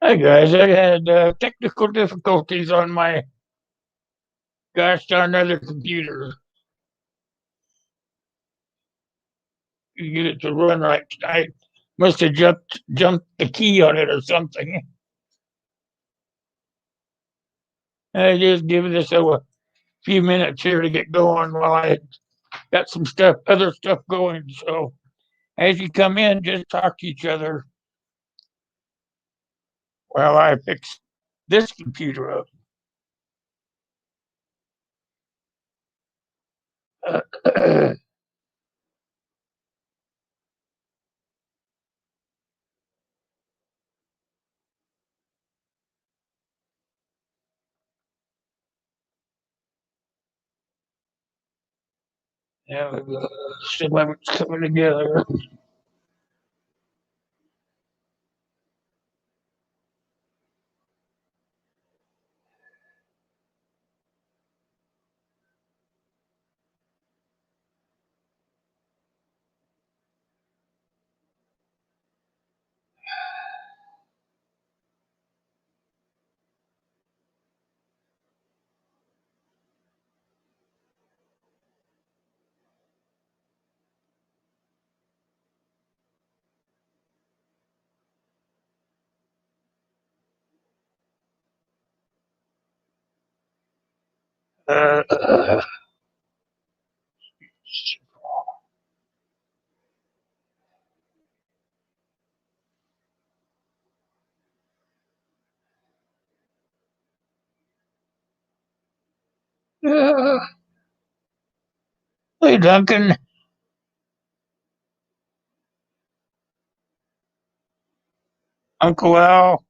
Hi guys, I had technical difficulties on my gosh darn other computer. You get it to run right. I must have jumped the key on it or something. I just give this a few minutes here to get going while I got some other stuff going. So as you come in, just talk to each other while I fix this computer up. Yeah, some of it's coming together. Uh, hey Duncan, Uncle Al,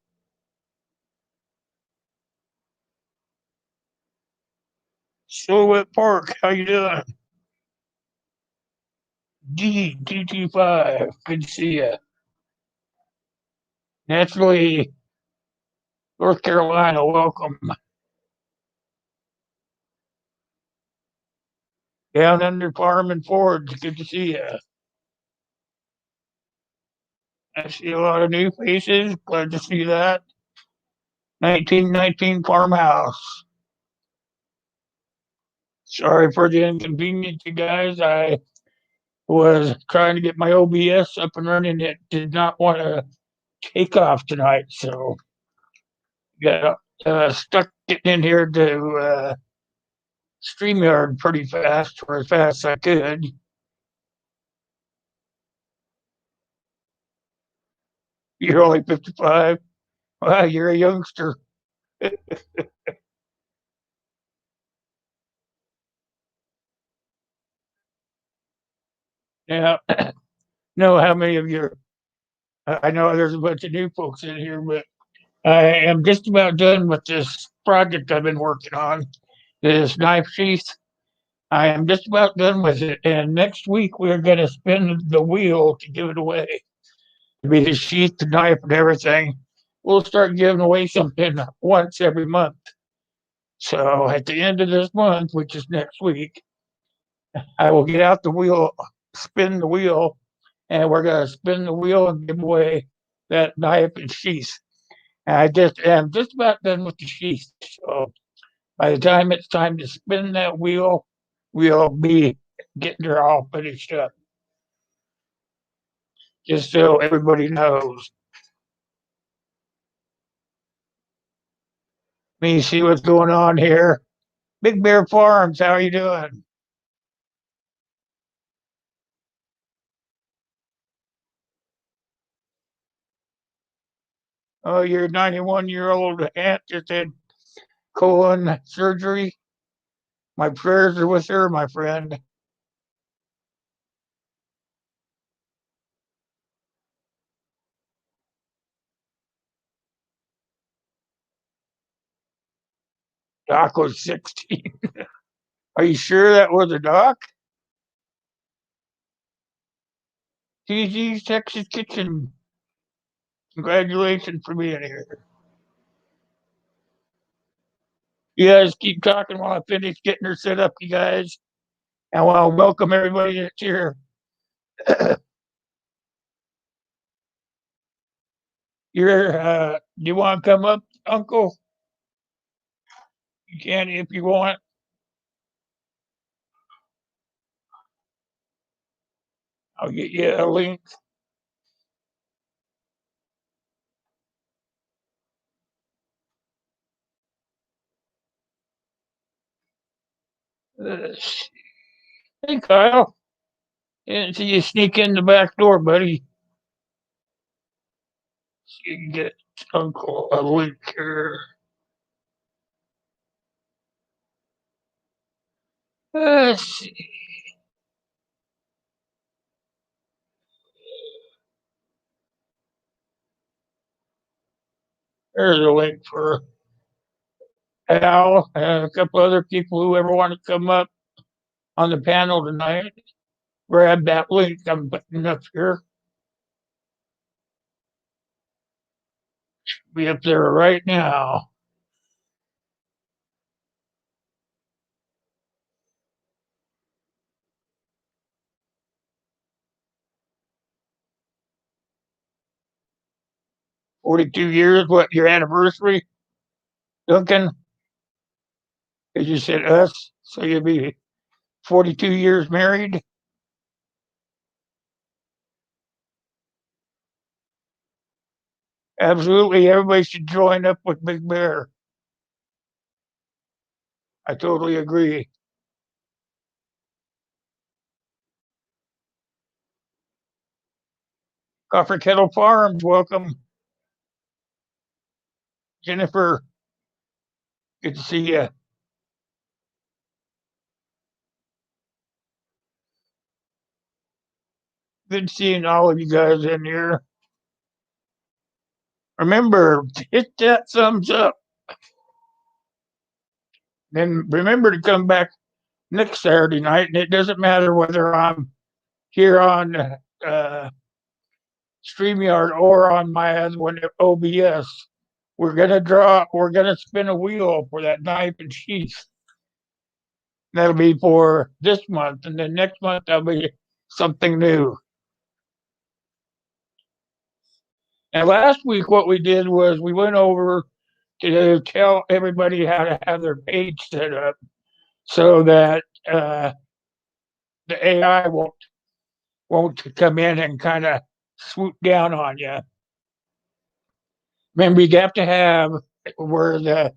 Silhouette Park, how you doing? GT5, good to see you. Naturally, North Carolina, welcome. Down under Farm and Forge, good to see you. I see a lot of new faces, glad to see that. 1919 Farmhouse. Sorry for the inconvenience, you guys. I was trying to get my OBS up and running. It did not want to take off tonight, so got stuck getting in here to StreamYard pretty fast, or as fast as I could. You're only 55. Wow, you're a youngster. Yeah, know how many of you? I know there's a bunch of new folks in here, but I am just about done with this project I've been working on. This knife sheath. I am just about done with it, and next week we're going to spin the wheel to give it away. It'll be the sheath, the knife, and everything. We'll start giving away something once every month. So at the end of this month, which is next week, I will get out the wheel, spin the wheel, and we're going to spin the wheel and give away that knife and sheath. And I just am just about done with the sheath. So by the time it's time to spin that wheel, we'll be getting her all finished up. Just so everybody knows. Let me see what's going on here. Big Bear Farms, how are you doing? Oh, your 91-year-old aunt just had colon surgery. My prayers are with her, my friend. Doc was 16. Are you sure that was a doc? TG's Texas Kitchen. Congratulations for being here. You guys keep talking while I finish getting her set up, you guys. And I'll welcome everybody that's here. Do you want to come up, Uncle? You can if you want. I'll get you a link. Hey, Kyle. Didn't see you sneak in the back door, buddy. So you can get Uncle a link here. Let's see. There's a link for Al and a couple other people who ever want to come up on the panel tonight. Grab that link I'm putting up here. Be up there right now. $42 years, what, your anniversary, Duncan? Because you said us, so you'll be 42 years married. Absolutely, everybody should join up with Big Bear. I totally agree. Copper Kettle Farms, welcome. Jennifer, good to see you. Good seeing all of you guys in here. Remember, hit that thumbs up. Then remember to come back next Saturday night, and it doesn't matter whether I'm here on StreamYard or on my other one, OBS. We're gonna spin a wheel for that knife and sheath. That'll be for this month, and then next month that'll be something new. And last week, what we did was we went over to tell everybody how to have their page set up so that the AI won't come in and kind of swoop down on you. Remember, you have to have where the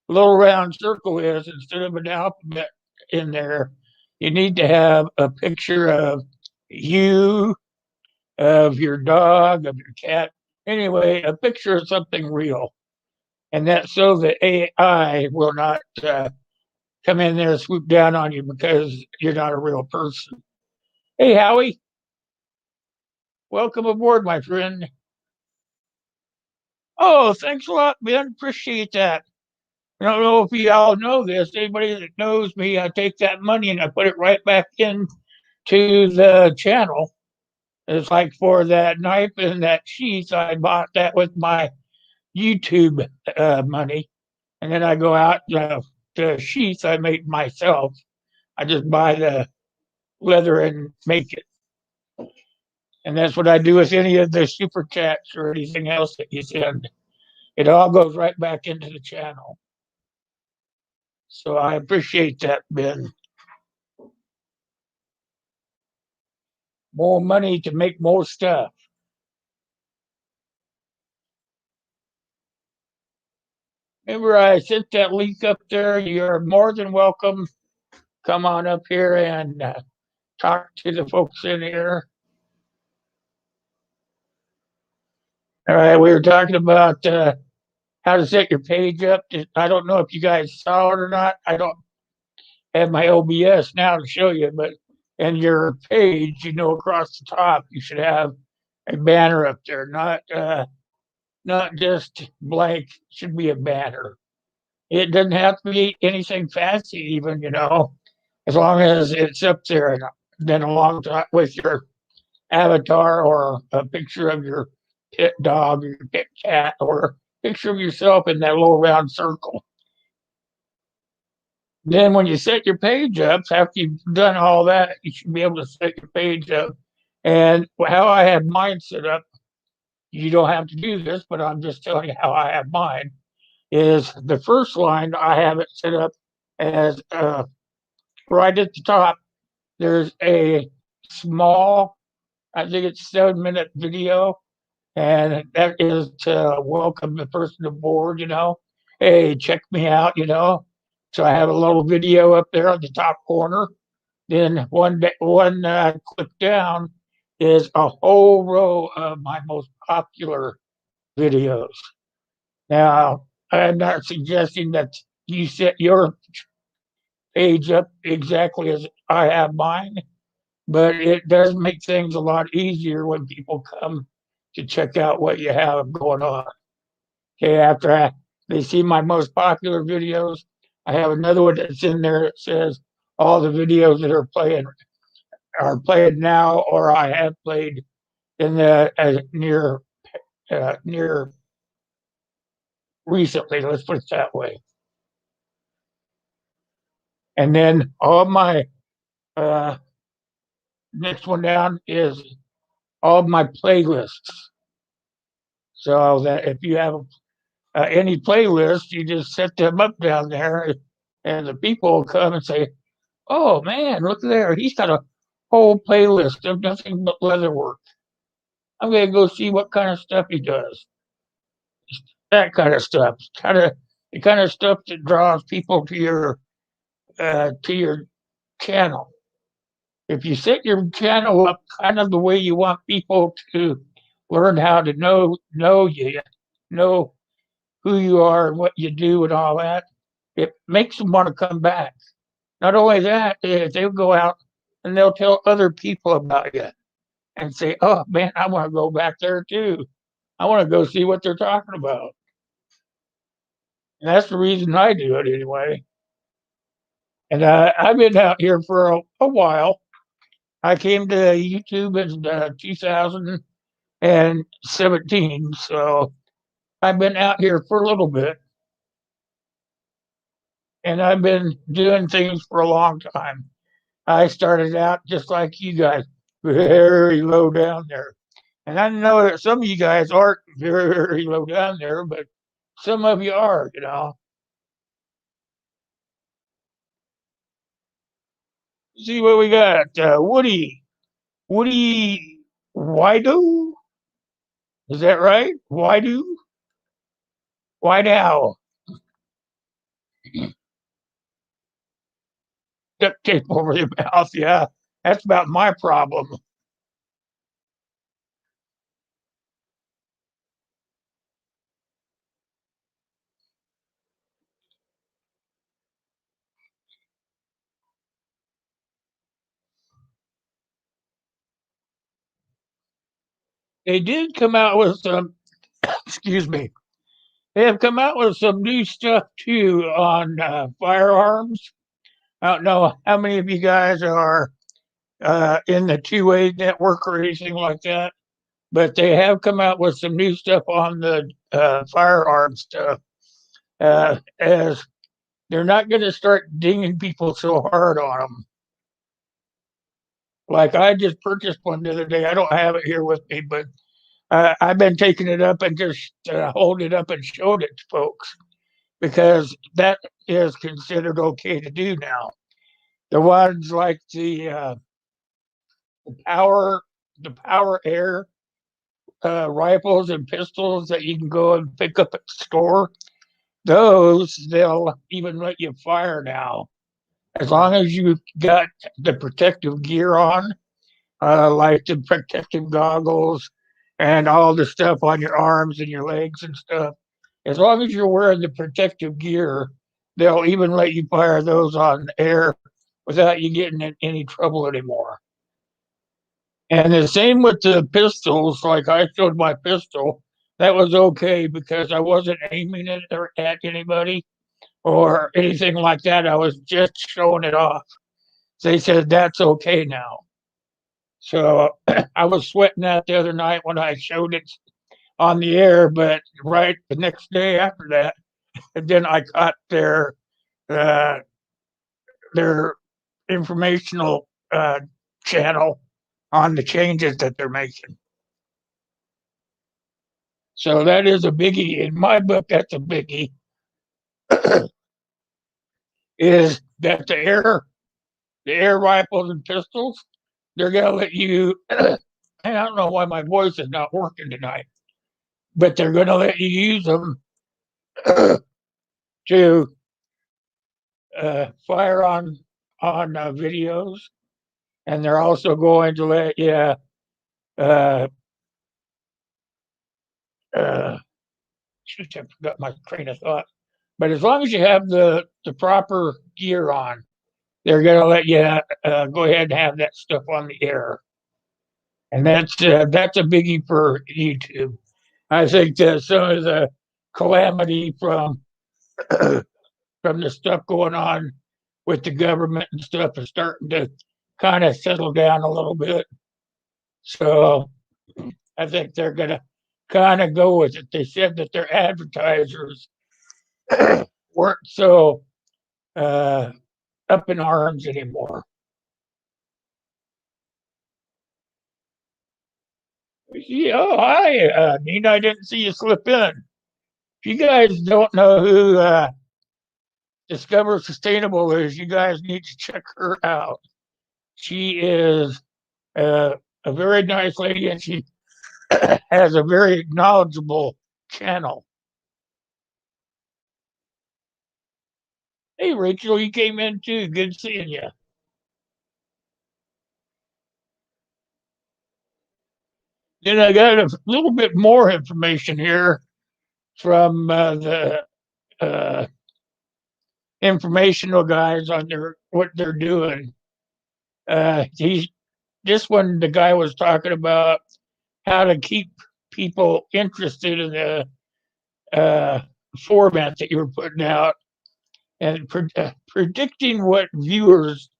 little round circle is instead of an alphabet in there. You need to have a picture of you, of your dog, of your cat. Anyway, a picture of something real. And that's so the AI will not come in there and swoop down on you because you're not a real person. Hey, Howie. Welcome aboard, my friend. Oh, thanks a lot, man. Appreciate that. I don't know if you all know this. Anybody that knows me, I take that money and I put it right back into the channel. It's like for that knife and that sheath, I bought that with my YouTube money. And then I go out, the sheath I made myself. I just buy the leather and make it. And that's what I do with any of the super chats or anything else that you send. It all goes right back into the channel. So I appreciate that, Ben. More money to make more stuff. Remember, I sent that link up there. You're more than welcome. Come on up here and talk to the folks in here. All right, we were talking about how to set your page up. I don't know if you guys saw it or not. I don't have my OBS now to show you, but in your page, across the top, you should have a banner up there, not just blank. It should be a banner. It doesn't have to be anything fancy, even, as long as it's up there and then along with your avatar or a picture of your pet dog or your pet cat or a picture of yourself in that little round circle. Then when you set your page up, after you've done all that, you should be able to set your page up. And how I had mine set up you don't have to do this, but I'm just telling you how I have mine. Is the first line I have it set up as right at the top. There's a small, I think it's 7-minute video, and that is to welcome the person aboard. Hey, check me out. So I have a little video up there on the top corner. Then one click down is a whole row of my most popular videos. Now, I'm not suggesting that you set your page up exactly as I have mine, but it does make things a lot easier when people come to check out what you have going on. Okay, they see my most popular videos, I have another one that's in there that says all the videos that are playing now, or I have played in the near recently. Let's put it that way. And then all my uh, next one down is all my playlists. So that if you have any playlist, you just set them up down there, and the people will come and say, "Oh man, look there! He's got a whole playlist of nothing but leatherwork. I'm gonna go see what kind of stuff he does." That kind of stuff, the kind of stuff that draws people to your channel. If you set your channel up kind of the way you want people to learn how to know you, know who you are and what you do and all that, it makes them want to come back. Not only that, they'll go out and they'll tell other people about you and say, "Oh man, I want to go back there too. I want to go see what they're talking about." And that's the reason I do it anyway. And I've been out here for a while. I came to YouTube in 2017, so I've been out here for a little bit, and I've been doing things for a long time. I started out just like you guys, very low down there. And I know that some of you guys aren't very low down there, but some of you are. See what we got. Woody Wido? Is that right? Wido? Widow. Duct tape over your mouth. Yeah, that's about my problem. They did come out with some, excuse me, they have come out with some new stuff too on firearms. I don't know how many of you guys are in the two-way network or anything like that, but they have come out with some new stuff on the firearm stuff. As they're not going to start dinging people so hard on them. Like I just purchased one the other day. I don't have it here with me, but I've been taking it up and just holding it up and showed it to folks because that is considered okay to do now. The ones like power, the power air rifles and pistols that you can go and pick up at the store, those they'll even let you fire now, as long as you got the protective gear on, like the protective goggles and all the stuff on your arms and your legs and stuff. As long as you're wearing the protective gear, they'll even let you fire those on air without you getting in any trouble anymore. And the same with the pistols. Like I showed my pistol, that was okay because I wasn't aiming it at anybody or anything like that. I was just showing it off. They said that's okay now. So I was sweating that the other night when I showed it on the air, but right the next day after that, and then I got uh, their informational channel on the changes that they're making. So that is a biggie. In my book, that's a biggie. Is that the air rifles and pistols, they're gonna let you I don't know why my voice is not working tonight, but they're gonna let you use them to fire on videos, and they're also going to let you uh, shoot, I forgot my train of thought. But as long as you have the proper gear on, they're going to let you go ahead and have that stuff on the air, and that's a biggie for YouTube. I think that some of the calamity from the stuff going on with the government and stuff is starting to kind of settle down a little bit. So I think they're going to kind of go with it. They said that their advertisers weren't so uh, up in arms anymore. Yeah, oh, hi, Nina. I didn't see you slip in. If you guys don't know who Discover Sustainable is, you guys need to check her out. She is a very nice lady, and she has a very knowledgeable channel. Hey, Rachel, you came in too. Good seeing you. Then I got a little bit more information here from the uh, informational guys on what they're doing. He's this one. The guy was talking about how to keep people interested in the format that you were putting out and predicting what viewers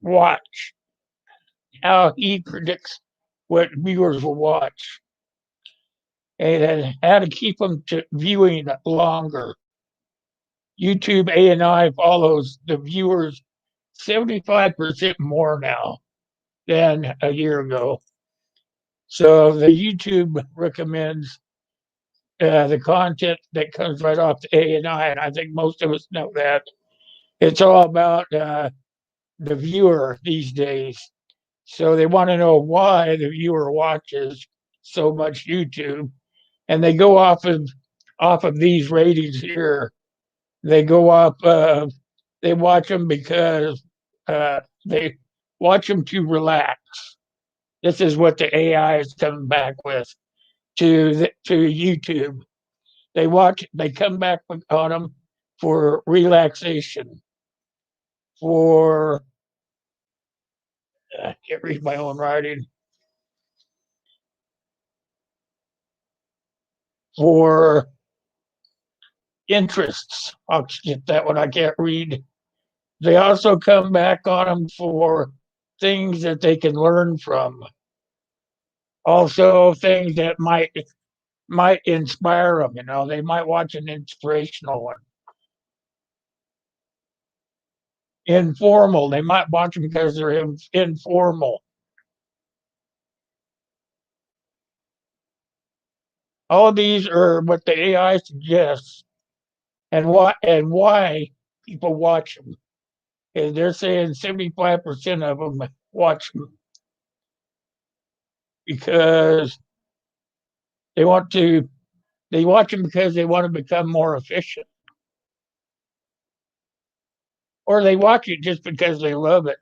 watch. How he predicts what viewers will watch, and how to keep them to viewing longer. YouTube ANI follows the viewers 75% more now than a year ago. So the YouTube recommends the content that comes right off the ANI, and I think most of us know that. It's all about the viewer these days. So they want to know why the viewer watches so much YouTube, and they go off of these ratings here. They go up. They watch them because they watch them to relax. This is what the AI is coming back with to YouTube. They come back on them for relaxation, for I can't read my own writing, for interests. I'll get that one. I can't read. They also come back on them for things that they can learn from. Also, things that might inspire them. You know, they might watch an inspirational one. Informal. They might watch them because they're informal. All these are what the AI suggests, and why people watch them. And they're saying 75% of them watch them because they want to. They watch them because they want to become more efficient, or they watch it just because they love it.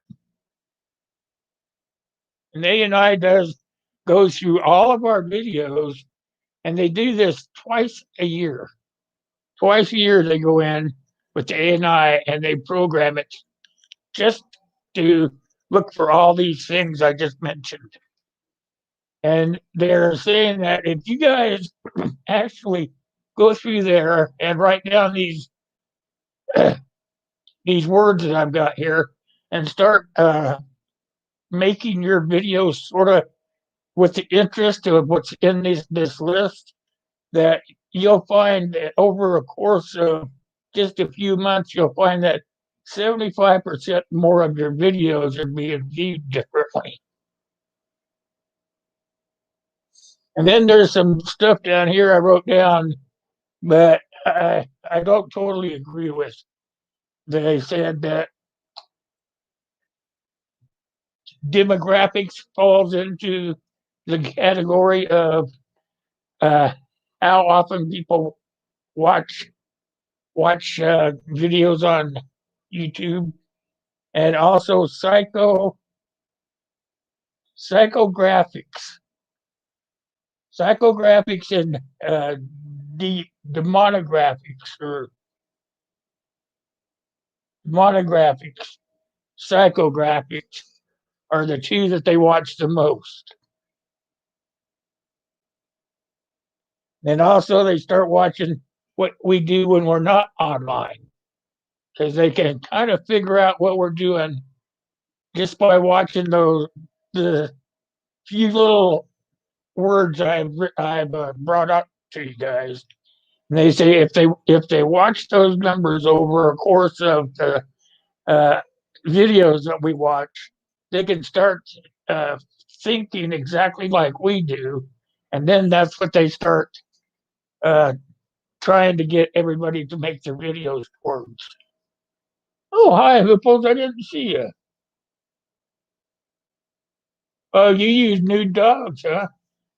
And ANI goes through all of our videos, and they do this twice a year. Twice a year they go in with the ANI and they program it just to look for all these things I just mentioned. And they're saying that if you guys actually go through there and write down these words that I've got here and start making your videos sort of with the interest of what's in this list, that you'll find that over a course of just a few months, you'll find that 75% more of your videos are being viewed differently. And then there's some stuff down here I wrote down, but I don't totally agree with. They said that demographics falls into the category of uh, how often people watch videos on YouTube, and also psychographics, psychographics, and demonographics or monographics, psychographics are the two that they watch the most. And also, they start watching what we do when we're not online because they can kind of figure out what we're doing just by watching the few little words I've brought up to you guys. And they say if they watch those numbers over a course of the uh, videos that we watch, they can start uh, thinking exactly like we do, and then that's what they start uh, trying to get everybody to make their videos towards. Oh, hi, Hippos! I didn't see you. Oh, you use nude dogs, huh?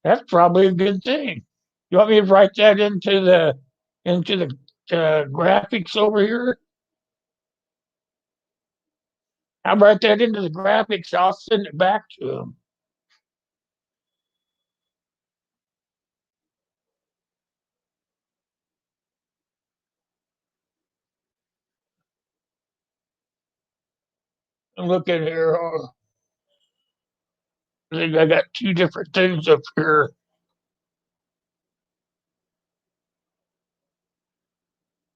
That's probably a good thing. You want me to write that into the graphics over here? I'll write that into the graphics. I'll send it back to them. Look at here. I think I got two different things up here.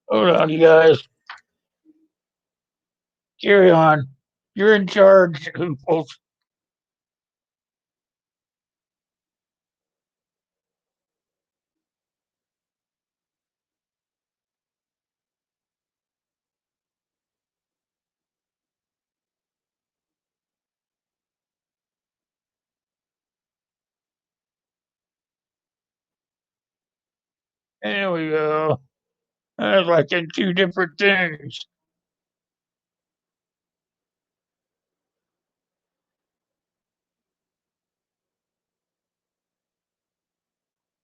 Hold on, you guys. Carry on. You're in charge. There we go. I was like in two different things.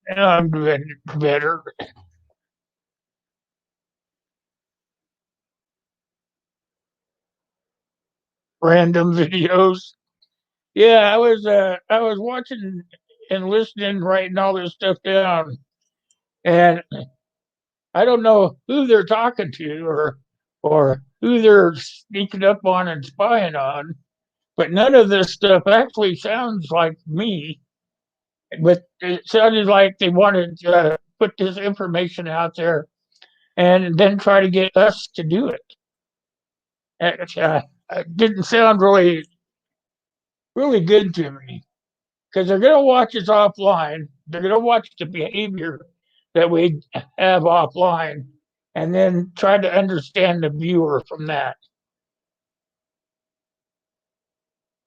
And I'm doing better. Random videos. Yeah, I was watching and listening, writing all this stuff down, and I don't know who they're talking to or who they're sneaking up on and spying on, but none of this stuff actually sounds like me. But it sounded like they wanted to put this information out there and then try to get us to do it. It didn't sound really good to me because they're going to watch us offline. They're going to watch the behavior that we have offline and then try to understand the viewer from that.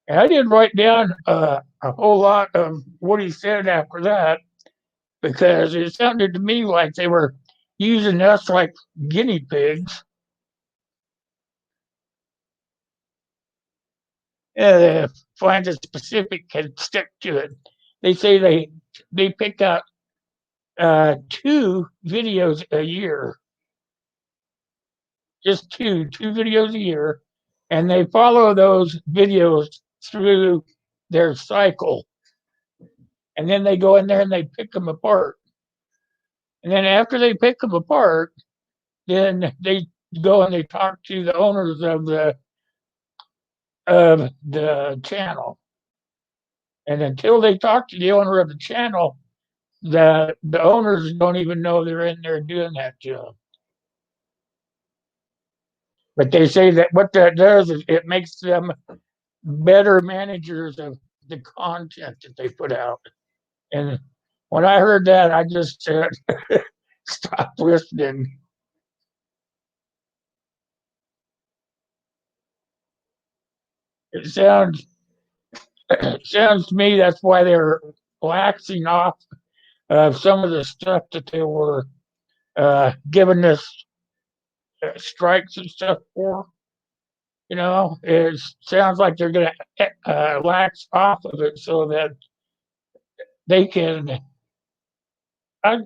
And I did write down a whole lot of what he said after that because it sounded to me like they were using us like guinea pigs. They find a specific and stick to it. They say they pick out two videos a year, just two videos a year, and they follow those videos through their cycle, and then they go in there and they pick them apart, and then after they pick them apart, then they go and they talk to the owners of the channel, and until they talk to the owner of the channel, the owners don't even know they're in there doing that job. But they say that what that does is it makes them better managers of the content that they put out. And when I heard that, I just said, stop listening. It sounds it sounds to me that's why they're waxing off some of the stuff that they were giving us strikes and stuff for. It sounds like they're going to lax off of it so that they can. I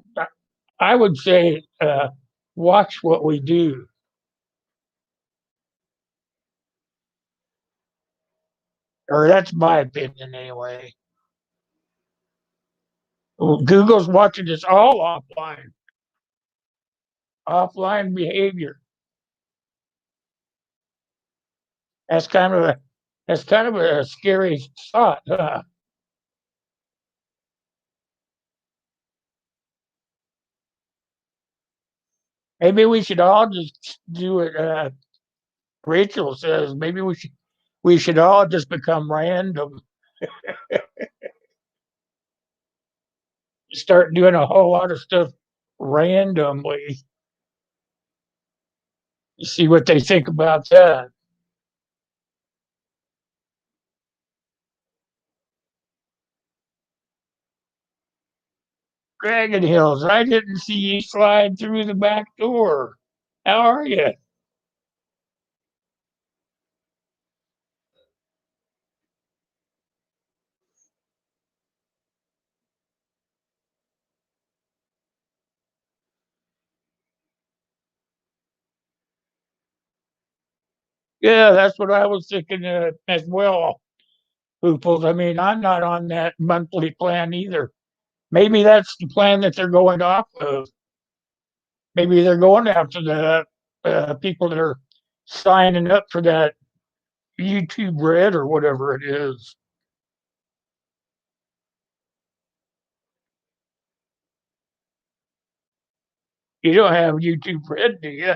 I would say watch what we do, or that's my opinion anyway. Google's watching us all offline behavior. That's kind of a that's kind of a scary thought. Huh? Maybe we should all just do it. Rachel says maybe we should all just become random, start doing a whole lot of stuff randomly. See what they think about that. Dragon Hills, I didn't see you slide through the back door. How are you? Yeah, that's what I was thinking as well. Hooples. I mean, I'm not on that monthly plan either. Maybe that's the plan that they're going off of. Maybe they're going after the people that are signing up for that YouTube Red or whatever it is. You don't have YouTube Red, do you?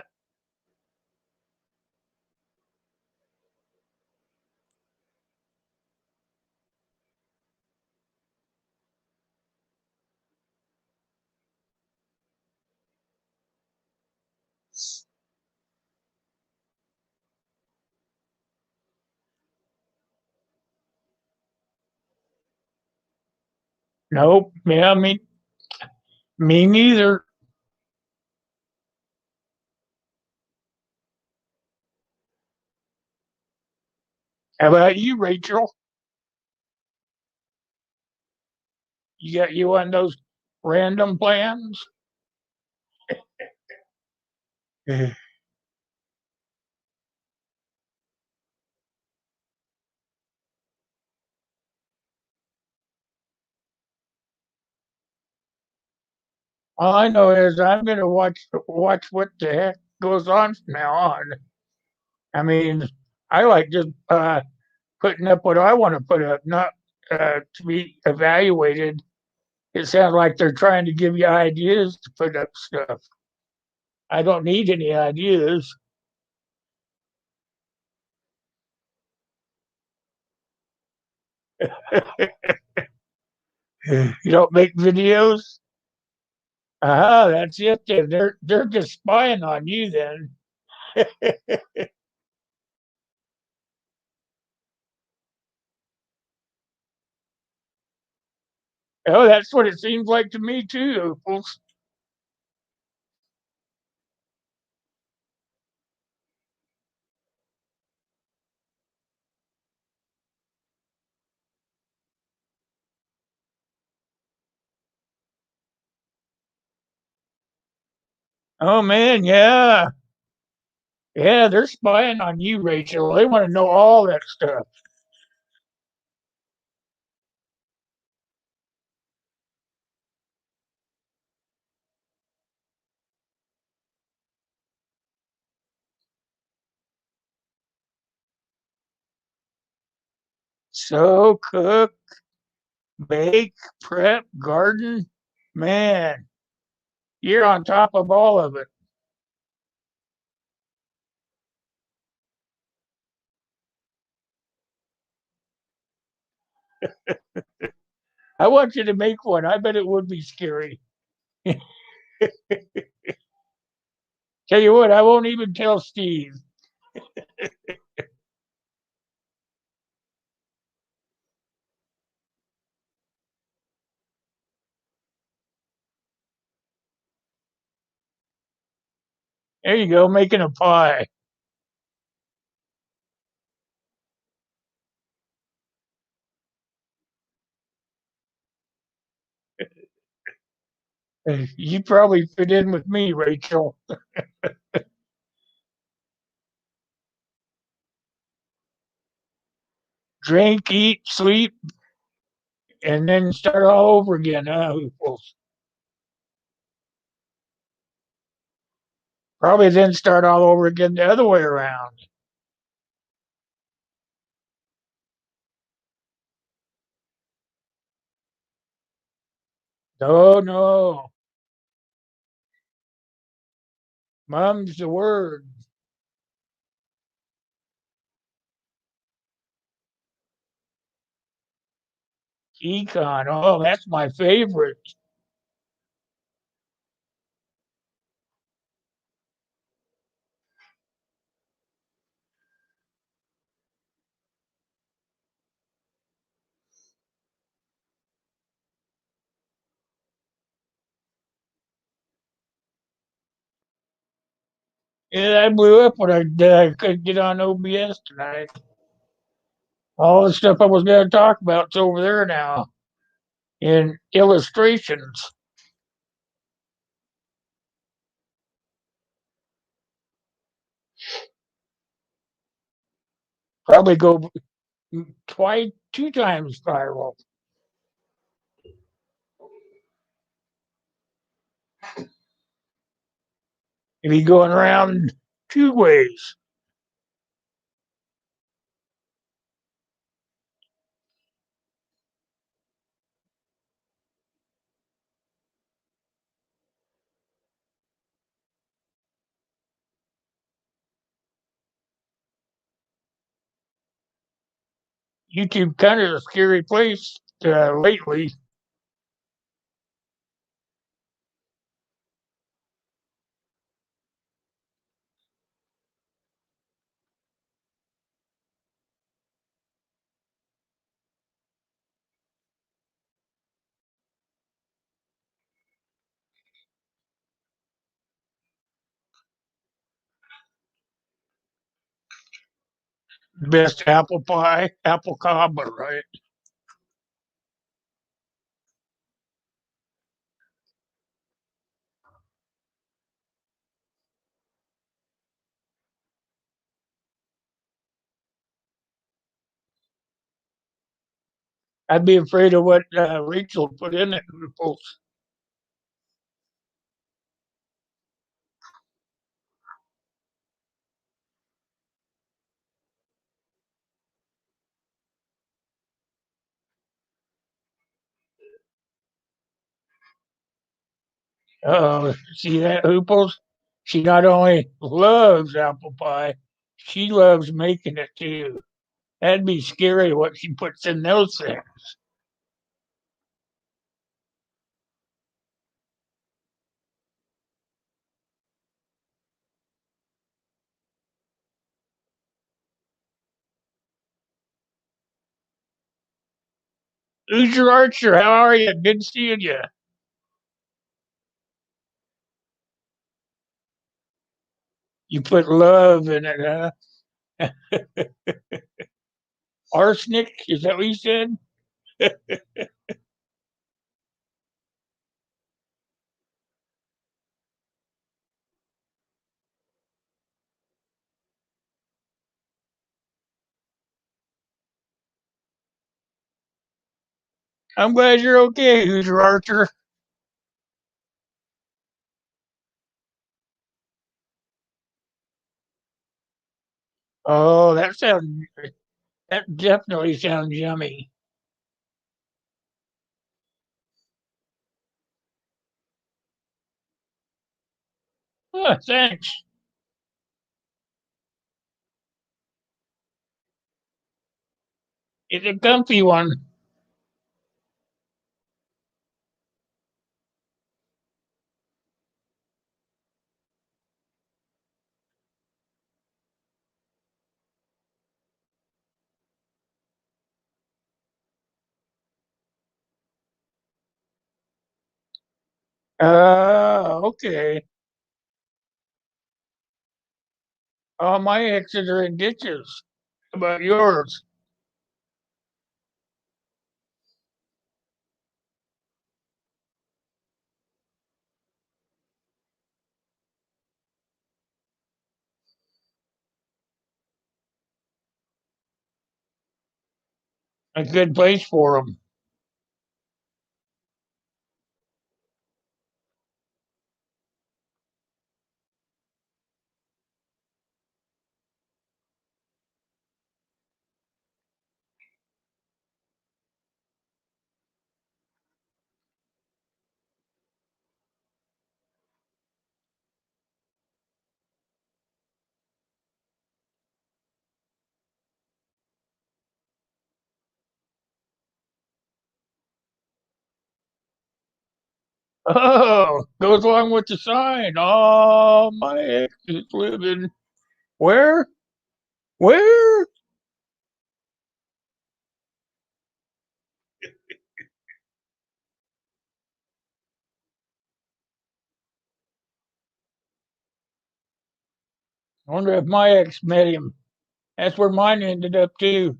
Nope. Yeah, me neither. How about you, Rachel? You got you on those random plans? All I know is I'm going to watch what the heck goes on from now on. I mean, I like just putting up what I want to put up, not to be evaluated. It sounds like they're trying to give you ideas to put up stuff. I don't need any ideas. You don't make videos? That's it. Then. They're just spying on you then. Oh, that's what it seems like to me too. Oh man, yeah. Yeah, they're spying on you, Rachel. They want to know all that stuff. So cook, bake, prep, garden. Man, you're on top of all of it. I want you to make one. I bet it would be scary. Tell you what, I won't even tell Steve. There you go, making a pie. You probably fit in with me, Rachel. Drink, eat, sleep, and then start all over again. Well, probably then start all over again the other way around. No, no. Mum's the word. Econ. Oh, that's my favorite. Yeah, I blew up when I couldn't get on OBS tonight. All the stuff I was going to talk about is over there now in illustrations. Probably go twice, two times viral. If you going around two ways. YouTube kind of a scary place lately. Best apple pie, apple cobbler, right? I'd be afraid of what Rachel put in it. See that, Hooples? She not only loves apple pie, she loves making it too. That'd be scary what she puts in those things. Who's your Archer? How are you? Good seeing you. You put love in it, huh? Arsenic? Is that what you said? I'm glad you're okay, who's your Archer. Oh, that definitely sounds yummy. Oh, thanks. It's a comfy one. Okay. All my exits are in ditches. How about yours? A good place for them. Oh, goes along with the sign. Oh, my ex is living where? Where? I wonder if my ex met him. That's where mine ended up too.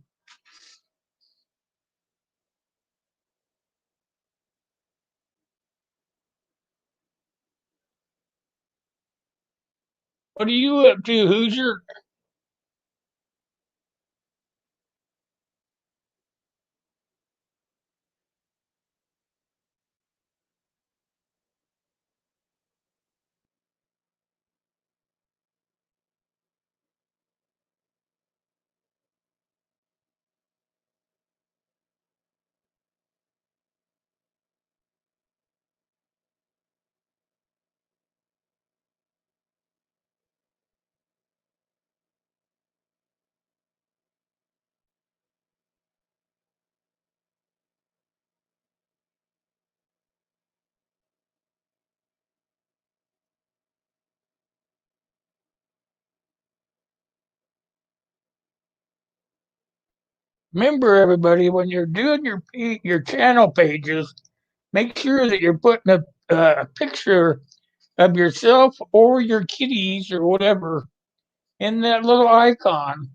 What are you up to, Hoosier? Remember, everybody, when you're doing your channel pages, make sure that you're putting a picture of yourself or your kitties or whatever in that little icon,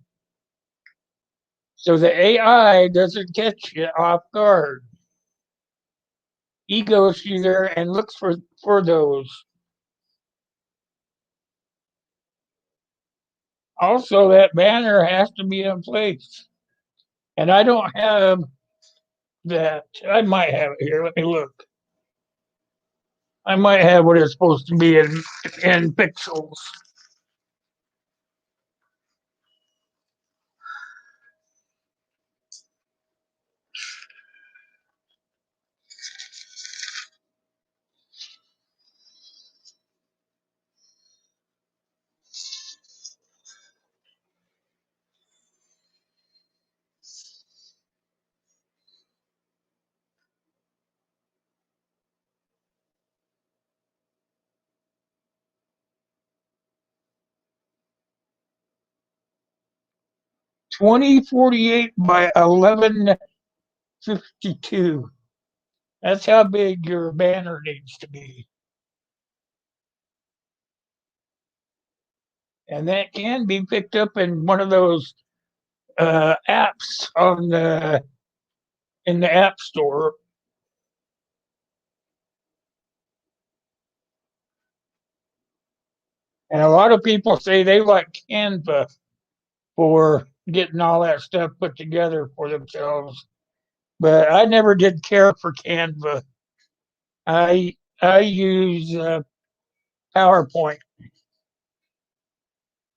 so the AI doesn't catch you off guard. He goes through there and looks for those. Also, that banner has to be in place, and I don't have that. I might have it here. Let me look. I might have what it's supposed to be in pixels. 2048 by 1152. That's how big your banner needs to be. And that can be picked up in one of those apps on the in the app store. And a lot of people say they like Canva for getting all that stuff put together for themselves. But I never did care for Canva. I use PowerPoint,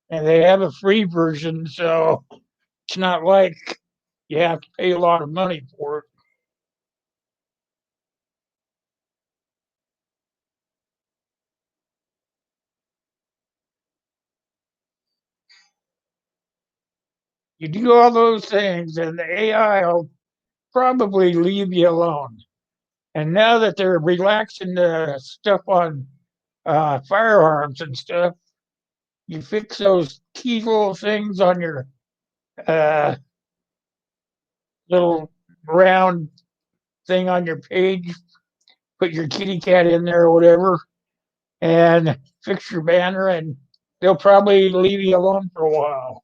and they have a free version, so it's not like you have to pay a lot of money for it. You do all those things, and the AI will probably leave you alone. And now that they're relaxing the stuff on firearms and stuff, you fix those key little things on your uh, little round thing on your page, put your kitty cat in there or whatever, and fix your banner, and they'll probably leave you alone for a while.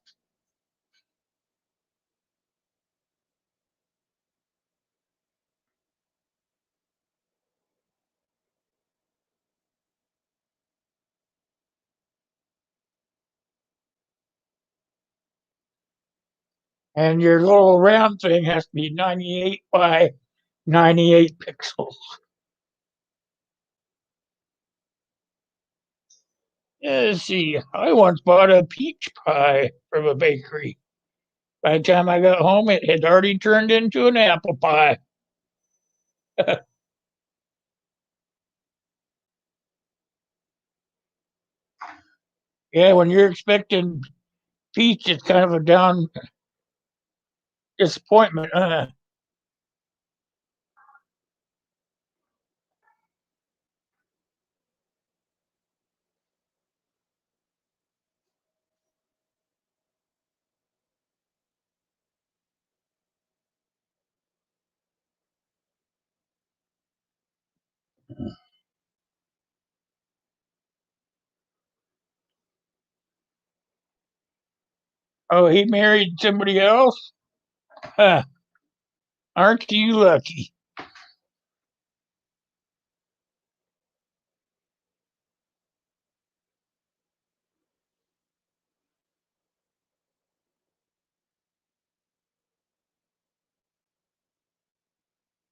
And your little round thing has to be 98 by 98 pixels. Let's see. I once bought a peach pie from a bakery. By the time I got home, it had already turned into an apple pie. Yeah, when you're expecting peach, it's kind of a down disappointment. Oh, he married somebody else? Huh, aren't you lucky?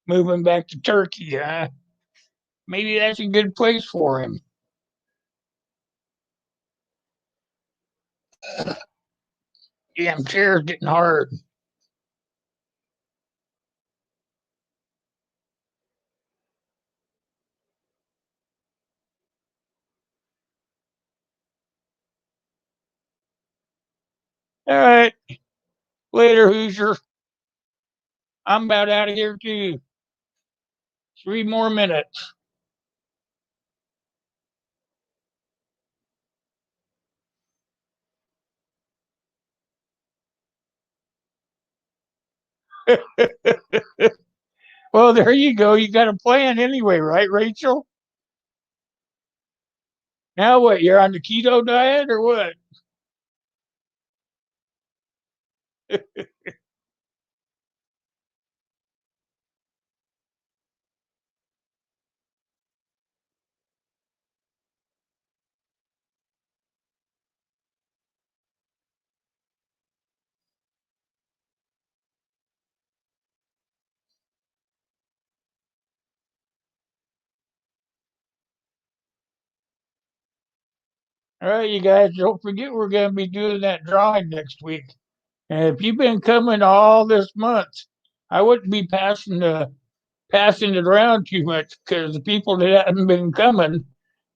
Moving back to Turkey, huh? Maybe that's a good place for him. Damn chair's getting hard. All right, later, Hoosier. I'm about out of here too. 3 more minutes. Well, there you go. You got a plan anyway, right, Rachel? Now what? You're on the keto diet or what? All right, you guys, don't forget we're going to be doing that drawing next week. And if you've been coming all this month, I wouldn't be passing it around too much because the people that haven't been coming,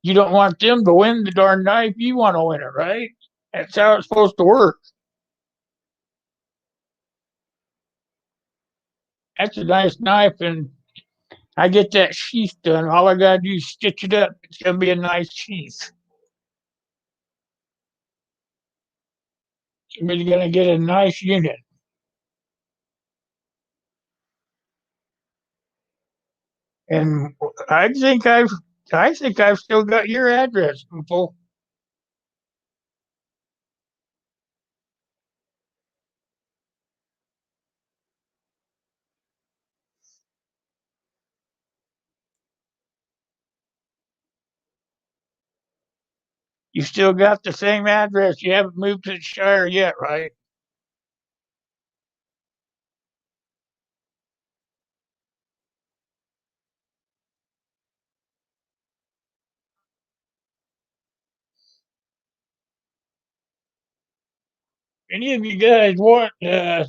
you don't want them to win the darn knife. You want to win it, right? That's how it's supposed to work. That's a nice knife, and I get that sheath done. All I gotta do is stitch it up. It's gonna be a nice sheath. We're gonna get a nice unit. And I think I've I think I've still got your address, people. You still got the same address. You haven't moved to the Shire yet, right? Any of you guys want a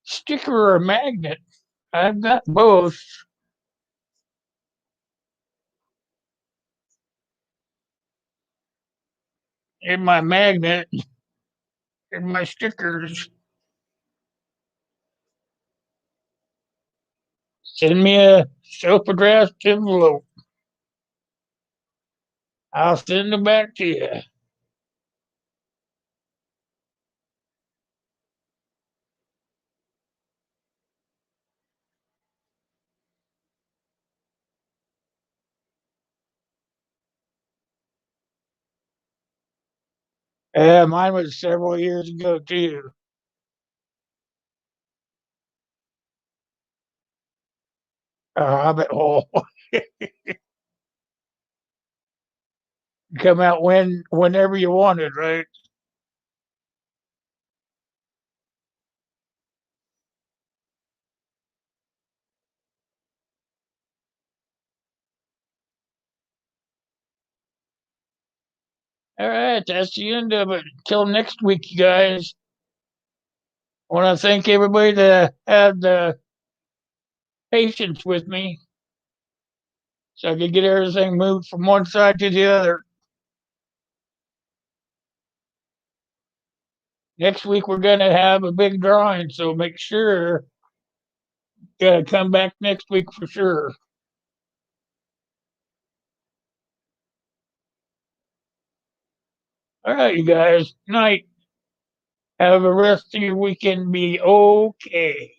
sticker or a magnet? I've got both in my magnet and my stickers. Send me a self-addressed envelope. I'll send them back to you. Yeah, mine was several years ago too. A rabbit hole. Come out whenever you wanted, right? All right, that's the end of it. Till next week, you guys. I want to thank everybody that had the patience with me so I could get everything moved from one side to the other. Next week, we're going to have a big drawing, so make sure you got to come back next week for sure. All right, you guys. Night. Have a rest of your weekend be okay.